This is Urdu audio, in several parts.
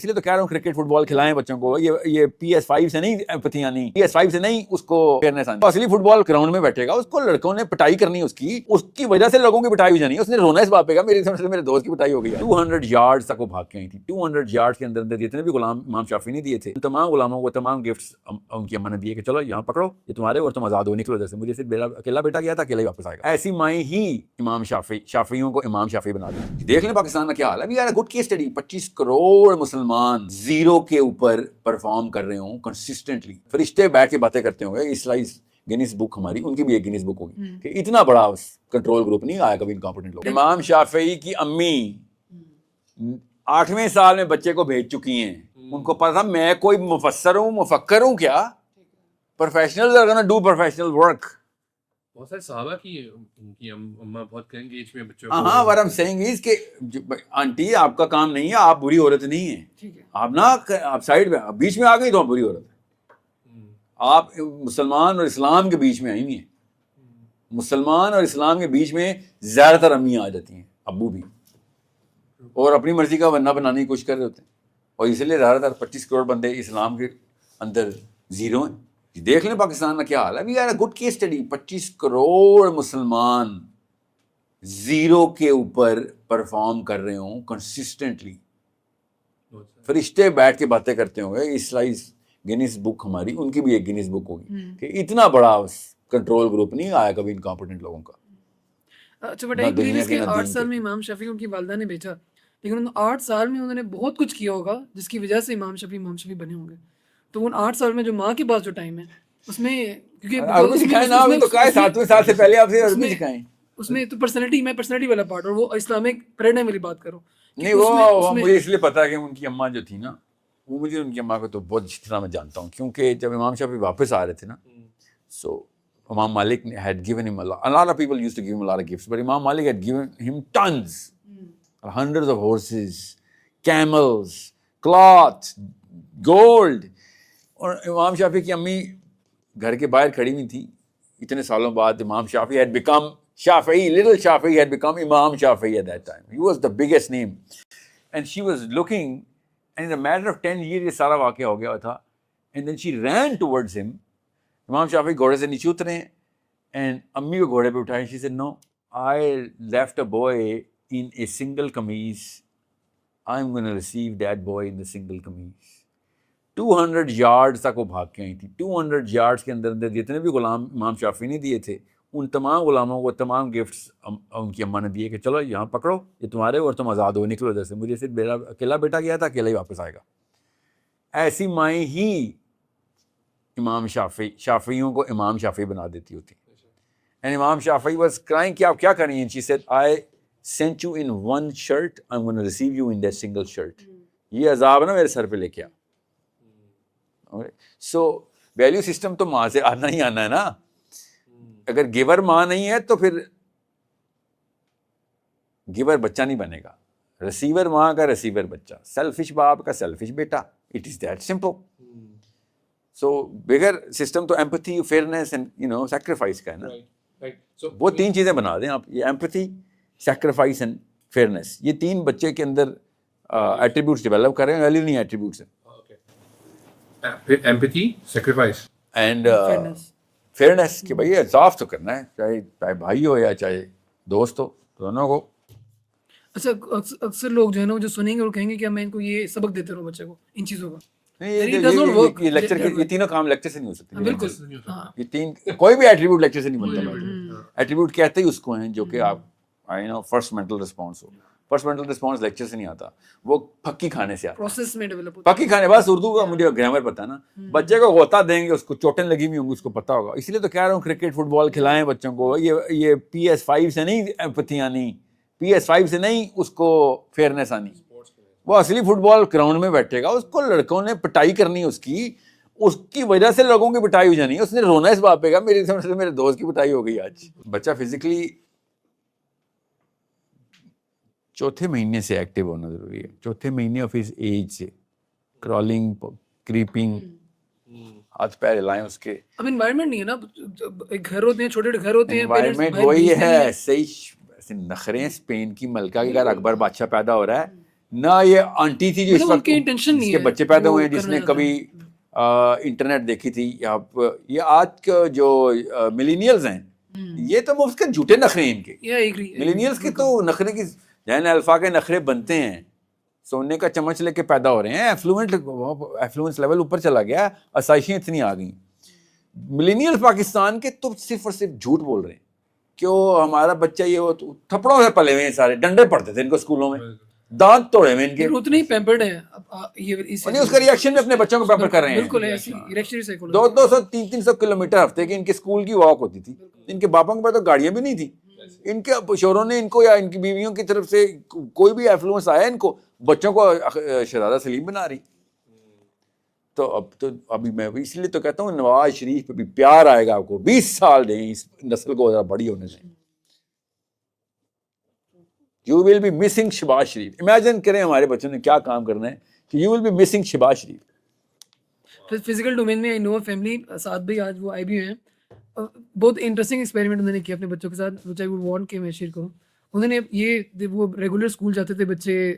اس لیے تو کہہ رہا ہوں کرکٹ فٹ بال کھلائیں بچوں کو. یہ PS5 سے نہیں ایمپتھی آنی, PS5 سے نہیں اس کو فیئرنیس آنی. اصلی فٹ بال گراؤنڈ میں بیٹھے گا, اس کو لڑکوں نے پٹائی کرنی, اس کی وجہ سے لوگوں کی پٹائی ہو جانی, اس نے رونا اس بات پہ, میری سمجھ سے میرے دوست کی پٹائی ہو گئی. 200 یارڈز تک وہ بھاگ کے آئی تھی. 200 یارڈز کے اندر جتنے بھی غلام امام شافعی نے دیے تھے, تمام غلاموں کو تمام گفٹس ان کی اماں نے دیے کہ چلو یہاں پکڑو, یہ تمہارے اور تم آزاد ہو, نکلو ادھر سے. مجھے صرف میرا اکیلا بیٹا گیا تھا, اکیلا ہی واپس آئے گا. ایسی مائیں ہی امام شافعیوں کو امام شافعی بنا دی. دیکھ لیں پاکستان کا کیا حال ہے. ابھی یار گڈ کیس اسٹڈی, 25 کروڑ مسلمان زیرو کے اوپر پرفارم کر رہے ہوں کنسسٹنٹلی. فرشتے بیٹھ کے باتیں کرتے ہوں گے, اسلائز گینیس بک ہماری, ان کی بھی ایک گینیس بک ہوگی کہ اتنا بڑا کنٹرول گروپ نہیں آیا کبھی انکمپیٹنٹ لوگ. امام شافعی کی امی 8ویں سال میں بچے کو بھیج چکی ہیں. ان کو پتا تھا میں کوئی مفسر ہوں, مفکر ہوں کیا, professional are gonna do professional work. بہت سارے صحابہ کی ان کی اماں بہت کم ایج میں بچوں کو. ہاں, what I'm saying is کہ آنٹی آپ کا کام نہیں ہے, آپ بری عورت نہیں ہیں, آپ نا آپ سائڈ میں بیچ میں آ گئی تو آپ بری عورت ہے. آپ مسلمان اور اسلام کے بیچ میں آئی ہوئی ہیں. مسلمان اور اسلام کے بیچ میں زیادہ تر امیاں آ جاتی ہیں, ابو بھی, اور اپنی مرضی کا بندہ بنانے کی کوشش کر رہے ہوتے ہیں, اور اس لیے زیادہ تر 25 کروڑ بندے اسلام کے اندر زیرو ہیں. دیکھ لیں پاکستان کا کیا حال ہے. ابھی یار گڈ کیس اسٹڈی, 25 کروڑ مسلمان زیرو کے اوپر پرفارم کر رہے ہوں کنسسٹنٹلی. فرشتے بیٹھ کے باتیں کرتے ہوں گے, اسلائز گینیس بک ہماری, ان کی بھی ایک گینیس بک ہوگی کہ اتنا بڑا کنٹرول گروپ نہیں آیا کبھی انکمپیٹنٹ لوگوں کا. اچھا بٹ ایک پریویس کے 8 سال میں امام شافعی ان کی والدہ نے بیچا, لیکن ان 8 سال میں انہوں نے بہت کچھ کیا ہوگا جس کی وجہ سے امام شافعی بنے ہوں گے. تو ان 8 سال میں جو ماں کے پاس جو ٹائم ہے اس میں, کیونکہ 7ویں سال سے پہلے آپ سے عربی سکھائیں, اس میں تو پرسنالٹی والا پارٹ, اور وہ اسلامک پیراڈائم والی بات کرو. نہیں وہ مجھے اس لیے پتا ہے کہ ان کی اماں جو تھی نا, وہ مجھے ان کی اماں کو تو بہت اچھی طرح میں جانتا ہوں, کیونکہ جب امام شافعی واپس آ رہے تھے نا, سو Imam Malik had given him a lot of people used to give him a lot of gifts, but Imam Malik had given him tons, hundreds of horses, camels, cloth, gold. اور امام شافعی کی امی گھر کے باہر کھڑی ہوئی تھی اتنے سالوں بعد. امام شافعی had become Shafi'i, little Shafi'i had become Imam Shafi'i at that time. He was the biggest name. And she was looking, and in a matter of 10 years یہ سارا واقعہ ہو گیا تھا. And then she ran towards him. امام شافعی گھوڑے سے نیچے اترے اینڈ امی کو گھوڑے پہ اٹھائے. She said no, I left a boy in a single kameez, I am gonna receive that boy in a single kameez. 200 yards تک وہ بھاگ کے آئی تھی. 200 یارڈز کے اندر جتنے بھی غلام امام شافعی نے دیے تھے, ان تمام غلاموں کو تمام گفٹس ان کی اماں نے دیے کہ چلو یہاں پکڑو, یہ تمہارے اور تم آزاد ہو, نکلو ادھر سے. مجھے صرف میرا اکیلا بیٹا گیا تھا, اکیلا ہی واپس آئے گا. ایسی مائیں ہی امام شافعیوں کو امام شافعی بنا دیتی ہوتی. And Imam Shafi'i was crying کہ آپ کیا کریں گے. And she said, I sent you in one shirt, I'm going to receive you in that single shirt. یہ عذاب نا میرے سر پہ لے کے آ. So ویلیو سسٹم تو ماں سے آنا ہی آنا ہے نا. اگر گیور ماں نہیں ہے تو پھر گیور بچہ نہیں بنے گا. ریسیور ماں کا ریسیور بچہ, سیلفش باپ کا selfish beta. It is that simple. So bigger system تو empathy, fairness and sacrifice کا ہے نا. وہ 3 چیزیں بنا دیں آپ, یہ empathy, sacrifice and fairness. یہ 3 بچے کے اندر attributes develop کر رہے ہیں, ویلیو نہیں attributes ہیں. empathy, sacrifice and fairness کہ بھائی انصاف تو کرنا ہے, چاہے بھائی ہو یا چاہے دوست ہو, دونوں کو. اچھا اکثر لوگ جو ہے نا جو سنیں گے وہ کہیں گے کہ میں ان کو یہ سبق دیتے رہوں بچے کو ان چیزوں کا. یہ لیکچر یہ تینوں کام لیکچر سے نہیں ہو سکتے. بالکل, یہ 3 کوئی بھی ایٹریبیوٹ لیکچر سے نہیں بنتا. ایٹریبیوٹ کہتے ہی اس کو ہیں جو کہ آپ فرسٹ مینٹل رسپانس ہو. فرسٹ مینٹل رسپانس لیکچر سے نہیں آتا, وہ پھکی کھانے سے آتا. پروسیس میں ڈیولپ ہوتا ہے. پھکی کھانے, بس اردو کا مجھے گرامر پتا ہے نا. بچے کو غوطہ دیں گے, اس کو چوٹیں لگی ہوئی ہوں گی, اس کو پتا ہوگا. اس لیے تو کہہ رہا ہوں کرکٹ فٹ بال کھلائیں بچوں کو. یہ PS5 سے نہیں ایمپتھی آنی, PS5 سے نہیں اس کو فیئرنیس آنی. وہ اصلی فٹ بال گراؤنڈ میں بیٹھے گا, اس کو لڑکوں نے پٹائی کرنی, اس کی وجہ سے لوگوں کی پٹائی ہو جانی, اس نے رونا اس بات پہ, میری سمجھ سے میرے دوست کی پٹائی ہو گئی آج. بچہ فزیکلی 4تھے مہینے سے ایکٹیو ہونا ضروری ہے. 4تھے مہینے آف ہز ایج سے کرالنگ, کریپنگ, ہاتھ پیر ہلائیں اس کے. اب انوائرمنٹ نہیں ہے نا, ایک گھر ہوتے ہیں, چھوٹے چھوٹے گھر ہوتے ہیں, انوائرمنٹ وہی ہے. صحیح نخرے اسپین کی ملکہ کے گھر اکبر بادشاہ پیدا ہو رہا ہے, نہ یہ آنٹی تھی جو اس مطلب وقت ان کے intention نہیں جس کے ہے بچے پیدا وہ ہوئے ہیں جس کرنا نے چاہتے کبھی انٹرنیٹ دیکھی تھی. یہ آج کے جو ملینیلز ہیں یہ تو مفت کے جھوٹے نخرے ہیں ان کے. ملینیلز کے تو نخرے کی جہاں الفا کے نخرے بنتے ہیں, سونے کا چمچ لے کے پیدا ہو رہے ہیں, ایفلوئنس لیول اوپر چلا گیا, آسائشیں اتنی آ گئیں. ملینیل پاکستان کے تو صرف اور صرف جھوٹ بول رہے ہیں کہ وہ ہمارا بچہ یہ وہ تھپڑوں سے پلے ہوئے ہیں, سارے ڈنڈے پڑتے تھے ان کو اسکولوں میں, دانت توڑے ہوئے ان کے. اتنے ہی پیمپرڈ ہیں اس کا ریئیکشن بھی اپنے بچوں کو پیمپر کر رہے ہیں. بالکل ایسی ریئیکشنری سائیکولوجی. 200 300 کلومیٹر ہفتے کی ان کے اسکول کی واک ہوتی تھی. ان کے باپوں کے پاس تو گاڑیاں بھی نہیں تھیں. ان کے شوہروں نے ان کو یا ان کی بیویوں کی طرف سے کوئی بھی ایفلوئنس آیا ان کو, بچوں کو شہزادہ سلیم بنا رہی. تو اب تو ابھی میں اس لیے تو کہتا ہوں نواز شریف پہ بھی پیار آئے گا آپ کو, 20 سال دیں اس نسل کو ذرا بڑی ہونے دیں. You will be missing Shahbaz Sharif. Imagine کریں ہمارے بچوں نے کیا کام کرنا ہے کہ you will be missing Shahbaz Sharif. Physical domain میں آئی نو فیملی ساتھ بھی آج وہ آئی بھی ہیں, بہت انٹرسٹنگ ایکسپیریمنٹ انہوں نے کیا اپنے بچوں کے ساتھ, which I would want کہ میں شیئر کروں. انہوں نے یہ وہ ریگولر اسکول جاتے تھے بچے,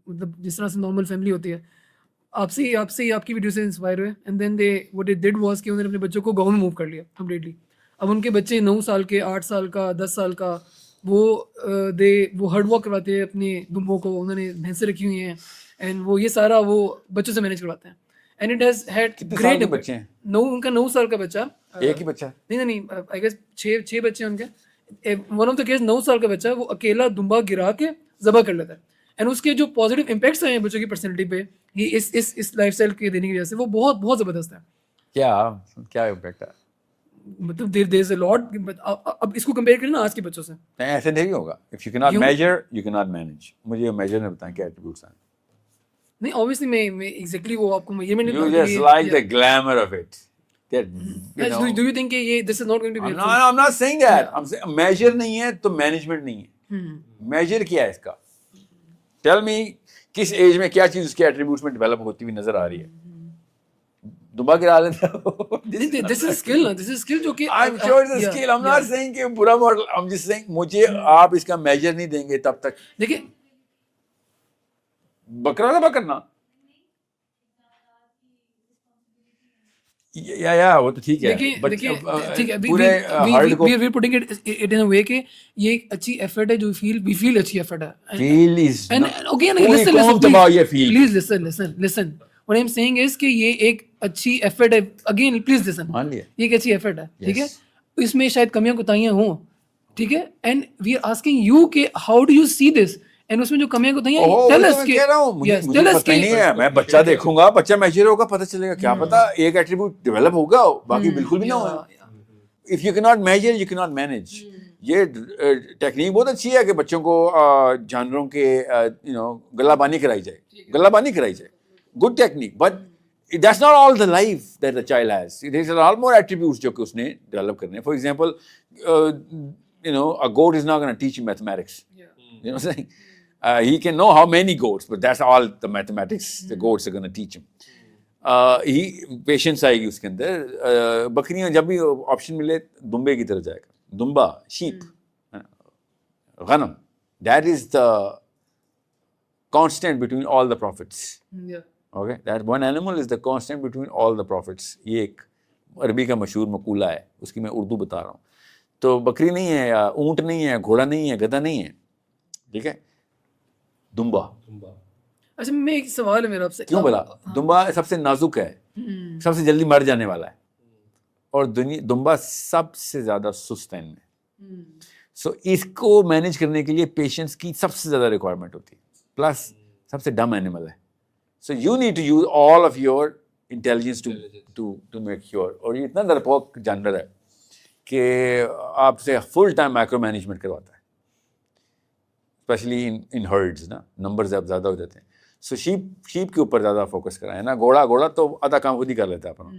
مطلب جس طرح سے نارمل فیملی ہوتی ہے, آپ سے آپ کی ویڈیو سے انسپائر ہوئے, and then they what they did was کہ انہوں نے اپنے بچوں کو گاؤں میں موو کر لیا کمپلیٹلی. اب ان کے بچے 9 سال کے, 8 سال کا, 10 سال کا, وہ ہارڈ ورک کرواتے ہیں اپنے دمبوں کو, انہوں نے بھینسیں رکھی ہوئی ہیں, اینڈ وہ یہ سارا وہ بچوں سے مینیج کرواتے ہیں. And it has had great بچے ہیں. ان کا 9 سال کا بچہ, ایک ہی بچہ نہیں آئی گیس 6 بچے ہیں ان کے. ون آف دا کیس 9 سال کا بچہ وہ اکیلا دمبا گرا کے ذبح کر لیتا ہے, اینڈ اس کے جو پازیٹیو امپیکٹس آئے ہیں بچوں کی پرسنالٹی پہ یہ اس لائف اسٹائل کے دینے کی وجہ سے, وہ بہت بہت زبردست ہے. کیا امپیکٹ ہے مطلب دیر از اے لاٹ. اب اس کو کمپیئر کریں نا آج کے بچوں سے, ایسے نہیں ہوگا. اف یو کی ناٹ میجر یو کی ناٹ مینیج. مجھے میجر نے بتائیں کیا ایٹریبیوٹس ہیں. نہیں obviously میں ایگزیکٹلی وہ آپ کو measurement You just like the glamour of it. Do you think کہ یہ this is not going to be helpful? I'm not saying that. I'm saying measure نہیں ہے تو مینجمنٹ نہیں ہے. میجر کیا ہے اس کا. Tell me کس ایج میں کیا چیز اس کے ایٹریبیوٹس میں ڈیولپ ہوتی ہوئی نظر آ رہی ہے. دبا گرا لیتا This is skill جو کہ I'm sure it's a skill. I'm not saying کہ برا ماڈل. I'm just saying مجھے آپ اس کا میجر نہیں دیں گے تب تک. دیکھیں بکرا نہ بکرنا یا وہ تو ٹھیک ہے. in a way کہ یہ ایک اچھی ایفرٹ ہے جو we feel اچھی ایفرٹ ہے. Please listen. What I'm saying is کہ یہ ایک اچھی ایفرٹ ہے. Again please listen. یہ ایک اچھی ایفرٹ ہے, ٹھیک ہے. اس میں شاید کمیاں کوتاہیاں ہوں, ٹھیک ہے. And we are asking you کہ how do you see this? And اس میں جو کمیاں کوتاہیاں tell us کہ میں بچہ دیکھوں گا, بچہ میچور ہوگا, پتہ چلے گا. کیا پتا ایک ایٹریبیوٹ ڈیولپ ہوگا باقی بالکل بھی نہ ہو. اف یو کی ناٹ میجر یو کی ناٹ مینیج. یہ ٹیکنیک بہت اچھی ہے کہ بچوں کو جانوروں کے گلہ بانی کرائی جائے. Good technique, but that's not all the life that the child has. There are a lot more attributes جو کہ اس نے ڈیولپ کرنے. For example, a goat is not going to teach you mathematics. You know what I'm saying? He can know how many goats, but that's all the mathematics the goats are going to teach him. Patience آئے گی اس کے اندر. بکریاں جب بھی آپشن ملے دمبے کی طرف جائے گا. Damba, sheep, غنم, that is the constant between all the prophets. Okay, that one animal is the constant between all the prophets. یہ ایک عربی کا مشہور مقولہ ہے, اس کی میں اردو بتا رہا ہوں. تو بکری نہیں ہے, اونٹ نہیں ہے, گھوڑا نہیں ہے, گدھا نہیں ہے, ٹھیک ہے. دمبا. اچھا میں ایک سوال ہے میرا آپ سے. کیوں بولا؟ دمبا سب سے نازک ہے, سب سے جلدی مر جانے والا ہے, اور دمبا سب سے زیادہ سست ہے ان میں. سو اس کو مینیج کرنے کے لیے پیشنس کی سب سے زیادہ ریکوائرمنٹ ہوتی ہے, پلس سب سے ڈم اینیمل ہے. So you need to use all of your intelligence to make sure. اور یہ اتنا ڈرپوک جانور ہے کہ آپ سے فل ٹائم مائکرو مینجمنٹ کرواتا ہے, اسپیشلی ان ہرڈز نا, نمبرز اب زیادہ ہو جاتے ہیں. سو شیپ کے اوپر زیادہ فوکس کرائیں نا. گھوڑا تو آدھا کام خود ہی کر لیتا ہے اپنا.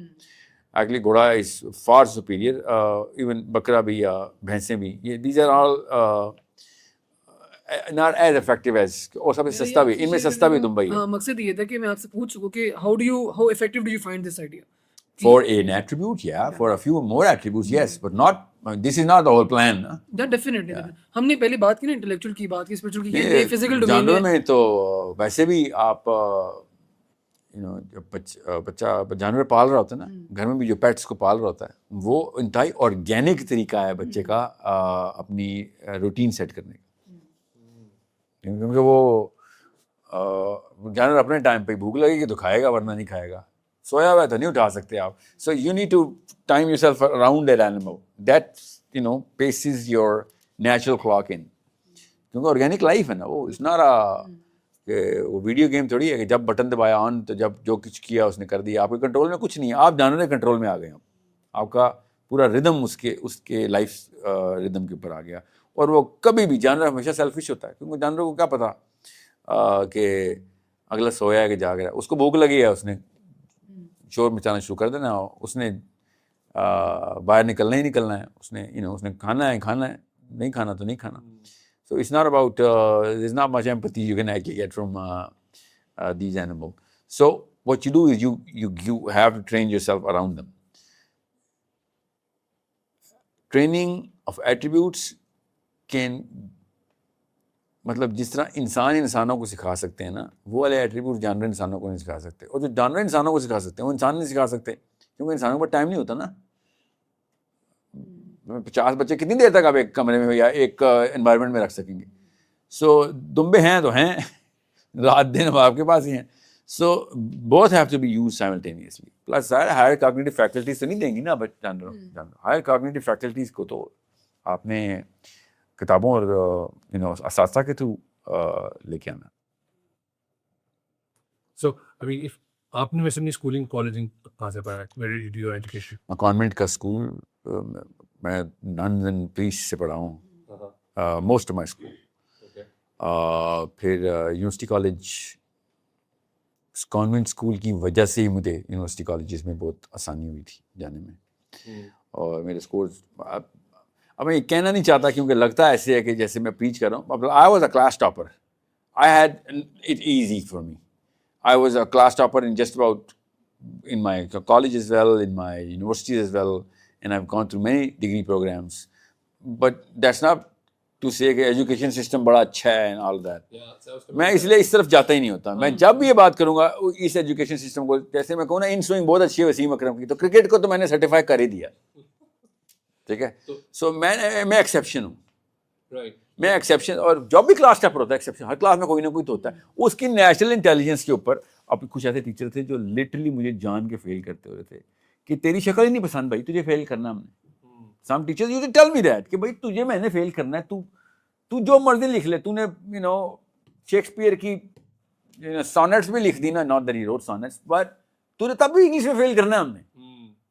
ایکچولی گھوڑا از فار سپیریئر. ایون بکرا بھی یا بھینسیں بھی, یہ these are all not as effective as, اور سب سے سستا بھی, ان میں سستا بھی دمبئی ہے. مقصد یہ تھا کہ میں آپ سے پوچھ سکوں کہ how effective do you find this idea? For an attribute, yeah. For a few more attributes, yes, but not This is not the whole plan. Definitely ہم نے پہلے بات کی نا انٹلیکچوئل کی بات کی اسپرچوئل کی یہ فزیکل ڈومین جانوروں میں تو ویسے بھی آپ جب بچہ جانور پال رہا ہوتا ہے نا گھر میں بھی جو پیٹس کو پال رہا ہوتا ہے وہ انتہائی آرگینک طریقہ ہے بچے کا اپنی روٹین سیٹ کرنے کا, کیونکہ وہ جانور اپنے ٹائم پہ بھوک لگے گی تو کھائے گا ورنہ نہیں کھائے گا, سویا ہوا ہے تو نہیں اٹھا سکتے آپ. So you need to time yourself around that animal that paces your natural clock in, کیونکہ آرگینک لائف ہے نا وہ. اس نارا کہ وہ ویڈیو گیم تھوڑی ہے کہ جب بٹن دبایا آن تو جب جو کچھ کیا اس نے کر دیا, آپ کے کنٹرول میں کچھ نہیں ہے, آپ جانور کے کنٹرول میں آ گئے ہیں, آپ کا پورا ردم اس کے لائف ردم کے اوپر آ گیا. اور وہ کبھی بھی جانور ہمیشہ سیلفش ہوتا ہے, کیونکہ جانور کو کیا پتا کہ اگلا سویا ہے کہ جاگ رہا ہے, اس کو بھوک لگی ہے, اس نے شور مچانا شروع کر دینا, اس نے باہر نکلنا ہی نکلنا ہے, اس نے کھانا ہے, نہیں کھانا تو نہیں کھانا. So it's not about, there's not much empathy you can actually get from these animals. So what you do is you have to train yourself around them. Training of attributes can, مطلب جس طرح انسانوں کو سکھا سکتے ہیں نا, وہ والے ایٹریبیوٹ جانور انسانوں کو نہیں سکھا سکتے, اور جو جانور انسانوں کو سکھا سکتے ہیں وہ انسان نہیں سکھا سکتے, کیونکہ انسانوں کو ٹائم نہیں ہوتا نا. 50 بچے کتنی دیر تک آپ ایک کمرے میں یا ایک انوائرمنٹ میں رکھ سکیں گے. سو دمبے ہیں تو ہیں, رات دن اب آپ کے پاس ہی ہیں. So both have to be use simultaneously. Plus higher cognitive faculties تو نہیں دیں گی نا بٹ جانور, ہائر کاگنیٹو فیکلٹیز کو تو آپ نے کتابوں اور اساتذہ کے تھرو لے کے آنا. سو ابھی آپ نے ویسے اپنی اسکولنگ کالجنگ کہاں سے پڑھا ہے؟ Where did you education? میں کانوینٹ کا اسکول, میں ننز اینڈ پریسٹ سے پڑھا ہوں موسٹ آف مائی اسکول. پھر یونیورسٹی کالج, کانوینٹ اسکول کی وجہ سے ہی مجھے یونیورسٹی کالجز میں بہت آسانی ہوئی تھی جانے میں. اور میرے اسکورز اب میں یہ کہنا نہیں چاہتا کیونکہ لگتا ایسے ہے کہ جیسے میں پریچ کر رہا ہوں. I was a class topper, I had it easy for me. I was a class topper in just about in my college as well, in my universities as well, and I've gone through many degree programs. But that's not to say کہ ایجوکیشن سسٹم بڑا اچھا ہے and all that. میں اس لیے اس طرف جاتا ہی نہیں ہوتا. میں جب بھی یہ بات کروں گا اس ایجوکیشن سسٹم کو, جیسے میں کہوں نا ان سوئنگ بہت اچھی ہے وسیم اکرم کی, تو کرکٹ کو تو میں نے سرٹیفائی کر ہی دیا, ٹھیک ہے. سو میں ایکسیپشن ہوں, میں ایکسیپشن. اور جب بھی کلاس ٹاپر ہوتا ہے ایکسیپشن, ہر کلاس میں کوئی نہ کوئی تو ہوتا ہے. اس کی نیچرل انٹیلیجنس کے اوپر اب کچھ ایسے ٹیچر تھے جو لٹرلی مجھے جان کے فیل کرتے ہوئے تھے کہ تیری شکل ہی نہیں پسند بھائی, تجھے فیل کرنا ہم نے. Some teachers used to tell me that کہ بھائی تجھے میں نے فیل کرنا ہے, تو جو مرضی لکھ لے. تو نے شیکسپیئر کی سونٹس بھی لکھ دی نا, not that he wrote sonnets, but تو نے تب بھی انگلش میں فیل کرنا ہے ہم نے.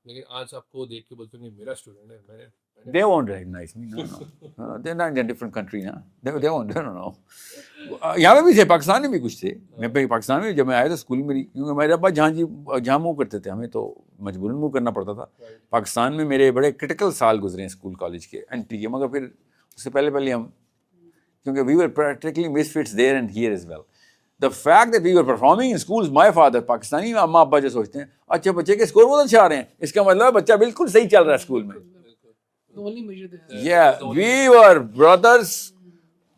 لیکن آج آپ کو دیکھ کے بولتے ہیں میرا اسٹوڈنٹ ہے, They won't recognize me. No. They're not in a different country now. They won't. They don't know. یہاں میں بھی تھے, پاکستان میں بھی کچھ تھے. میں پاکستان میں جب میں آیا تھا اسکول میں, کیونکہ میرے ابا جہاں موو کرتے تھے ہمیں تو مجبوراً موو کرنا پڑتا تھا. پاکستان میں میرے بڑے کرٹیکل سال گزرے ہیں اسکول کالج کے انٹری کے, مگر پھر اس سے پہلے ہم, کیونکہ we were practically misfits there and here as well. The fact that we were performing in schools, my father, Pakistani اماں ابا جو سوچتے ہیں اچھا بچے کے اسکور بہت اچھا آ رہے ہیں, اس کا مطلب بچہ بالکل صحیح چل رہا ہے اسکول میں. Yeah, we were brothers,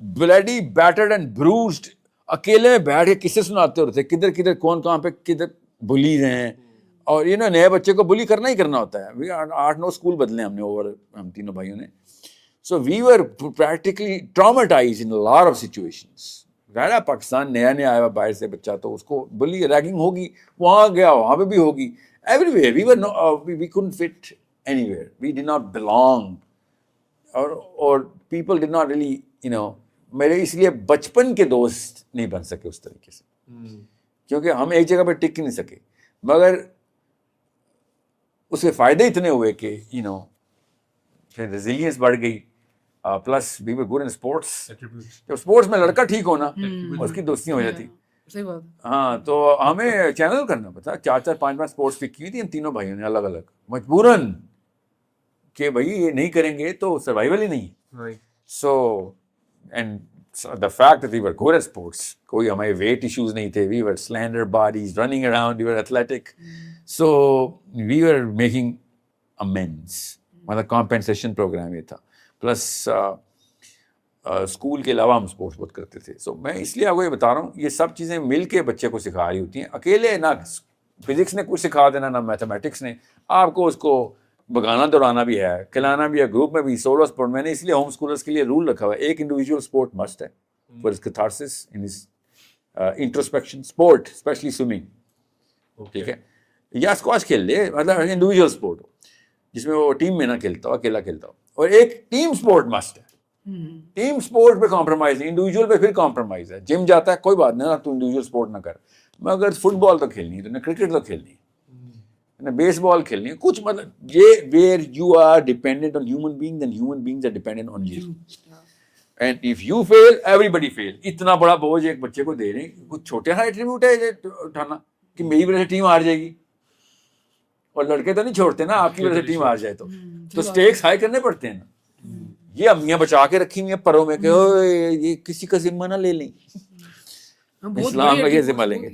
bloody battered and bruised. اکیلے میں بیٹھ کے کسے سناتے ہوتے تھے, کدھر کون کہاں پہ کدھر بلیز ہیں. اور نئے بچے کو بلی کرنا ہی کرنا ہوتا ہے. 8-9 اسکول بدلے ہم نے اوور, ہم تینوں بھائیوں نے. So we were practically traumatized in a lot of situations. Pakistan نیا آیا ہوا باہر سے بچہ, تو اس کو بلی ریگنگ ہوگی, وہاں گیا وہاں پہ بھی ہوگی, every where. We couldn't fit anywhere. We did not belong. اور people did not really, میرے اس لیے بچپن کے دوست نہیں بن سکے اس طریقے سے, کیونکہ ہم ایک جگہ پہ ٹک نہیں سکے. مگر اس کے فائدے اتنے ہوئے کہ پھر ریزیلینس بڑھ گئی. Plus we were good in sports. جب اسپورٹس میں لڑکا ٹھیک ہونا اس کی دوستیاں ہو جاتی. ہاں, تو ہمیں چینل کرنا پتا, 4-5 اسپورٹس پک کی تھی ہم تینوں بھائیوں نے الگ الگ, مجبوراً کہ بھائی یہ نہیں کریں گے تو سروائیول ہی نہیں. So and the fact that we were good at sports, کوئی ہمارے ویٹ ایشوز نہیں تھے, we were slender bodies running around, we were athletic. So we were making amends. مطلب کمپنسیشن پروگرام یہ تھا. پلس اسکول کے علاوہ ہم اسپورٹس بہت کرتے تھے. سو میں اس لیے آپ کو یہ بتا رہا ہوں, یہ سب چیزیں مل کے بچے کو سکھا رہی ہوتی ہیں. اکیلے نہ فزکس نے کچھ سکھا دینا, نہ میتھمیٹکس نے. آپ کو اس کو بگانا دوڑانا بھی ہے, کھلانا بھی ہے, گروپ میں بھی, سولو اسپورٹ. میں نے اس لیے ہوم اسکولرس کے لیے رول رکھا ہوا ہے, ایک انڈیویجول اسپورٹ مسٹ ہے for his catharsis in his introspection. Sport especially swimming, ٹھیک ہے, یا اسکواش کھیل لے, مطلب انڈیویجول اسپورٹ ہو جس میں وہ ٹیم میں نہ کھیلتا ہو, اکیلا کھیلتا ہو. اور ایک ٹیم اسپورٹ مسٹ ہے. ٹیم اسپورٹ پہ کمپرومائز نہیں, انڈیویجول پہ پھر کمپرومائز ہے. جم جاتا ہے کوئی بات نہیں, تو انڈیویجول اسپورٹ نہ کر, مگر فٹ بال تو کھیلنی ہے, تو نے کرکٹ تو کھیلنی ہے, نے بیس بال کھیلنی ہے, کچھ مطلب یہ where you are dependent on human being, then human beings are dependent on you. And if you feel everybody feel. اتنا بڑا بوجھ ایک بچے کو دے رہے ہیں, کچھ چھوٹے ہاں ایٹریبیوٹ ہے یہ اٹھانا کہ میری وجہ سے ٹیم ہار جائے گی. اور لڑکے تو نہیں چھوڑتے نا, آپ کی وجہ سے ٹیم ہار جائے تو اسٹیکس ہائی کرنے پڑتے ہیں نا. یہ امیاں بچا کے رکھی ہوئی ہیں پروں میں کہ یہ کسی کا ذمہ نہ لے لیں, اسلام میں یہ ذمہ لیں گے.